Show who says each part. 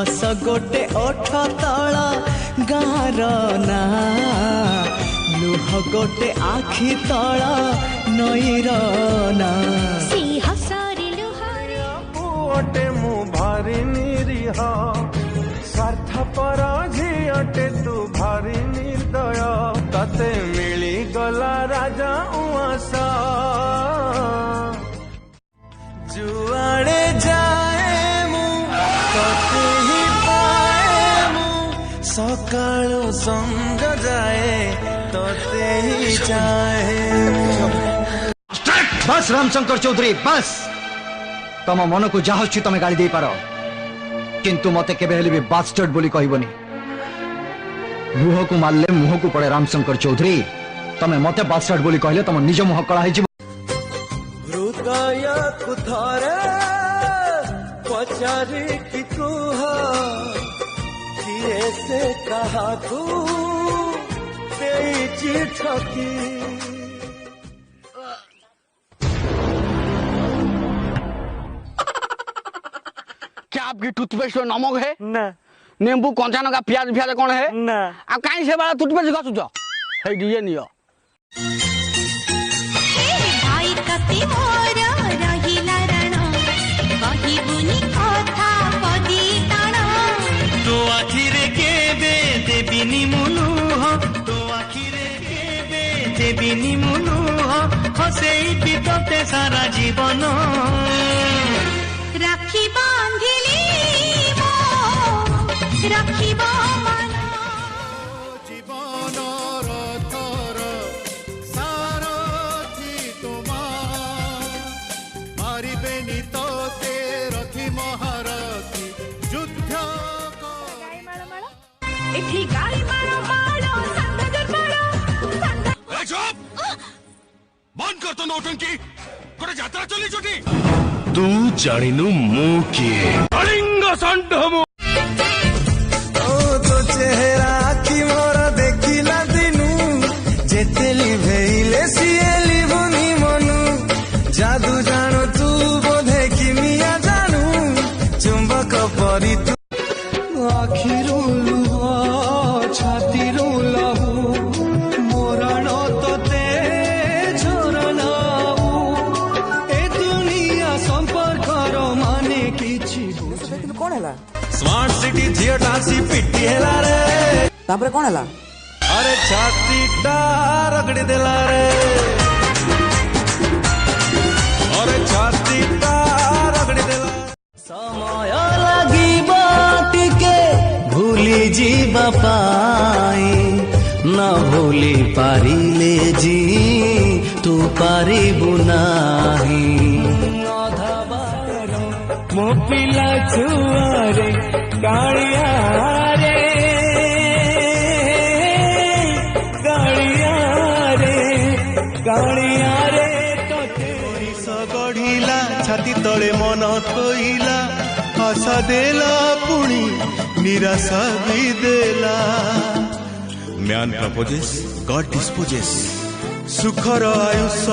Speaker 1: हस गोटे ओठ तला गार ना लुह गोटे आखि तला नईर ना
Speaker 2: ओटे मु भारी निरीह स्वार्थपर झीटे तू भारी निर्दय तते मिली गला राजा उआसा जुआड़े जाए मु तते ही पाए मु सकाळु संग जाए तते ही जाए
Speaker 3: बस रामशंकर चौधरी बस तम मन को जहा तुम गाड़ी दे पार किंतु मते केबे हेले भी बास्टर्ड बोली कहबनी मुह को मारले मुह को पड़े रामशंकर चौधरी तमे मते बास्टर्ड बोली कहले तम निज मुह कला है
Speaker 2: हृदय कुथरे पचारी की कुह किए से कहा तू तेजी ठकी
Speaker 4: क्या आपकी टूथपेस्ट में नमक है
Speaker 2: ना
Speaker 4: नींबू कंचा लंका प्याज प्याज कौन है
Speaker 2: ना
Speaker 4: आ कहीं से वाला टूथपेस्ट घसुच हे दिए नियो
Speaker 5: भाई कते मोर रहिला रण कहिबुनी कथा पदी ताण
Speaker 1: तो आखिरे केबे देबिनी मुनुह तो आखिरे केबे देबिनी मुनुह हसेई बितते सारा जीवन
Speaker 5: राखी बांधिली मो राखी मन
Speaker 2: जीवन रथर सारथी तुम्हार मारिबेनी तोते रथी महारथी युद्ध
Speaker 5: एठी गाई मारो मारो संग मारो
Speaker 6: बंद कर तो नौटंकी गोटे यात्रा चली छुटी तू जानिनु मु किए कलिंग संढमु
Speaker 2: ओ तो चेहरा की मोर देखिला दिनु जेते लिभेइले सिए लिबुनी मनु जादू जानो तू बोधे किमिया जानू चुंबक परी तू आखिरू लुह छातीरू लहू मोरण तोते झरनाऊ ए दुनिया संपर्क माने किछि
Speaker 7: कौन है
Speaker 2: स्मार्ट सिटी झीटा सी पिटी हेला रे
Speaker 7: तापरे कौन है
Speaker 2: अरे छाती रगड़ी देला रे अरे छाती रगड़ी देला
Speaker 1: समय লাগিব टिके भूली जीवा पाई न भूली पारिले जी तू पारिबु नाही मो पिला छुआरे कालिया रे कालिया रे
Speaker 2: गढ़िला छाती तले मन थोइला आशा देला पुणी निराशा भी देला म्यान प्रपोजेस गॉड डिस्पोजेस सुखर आयुष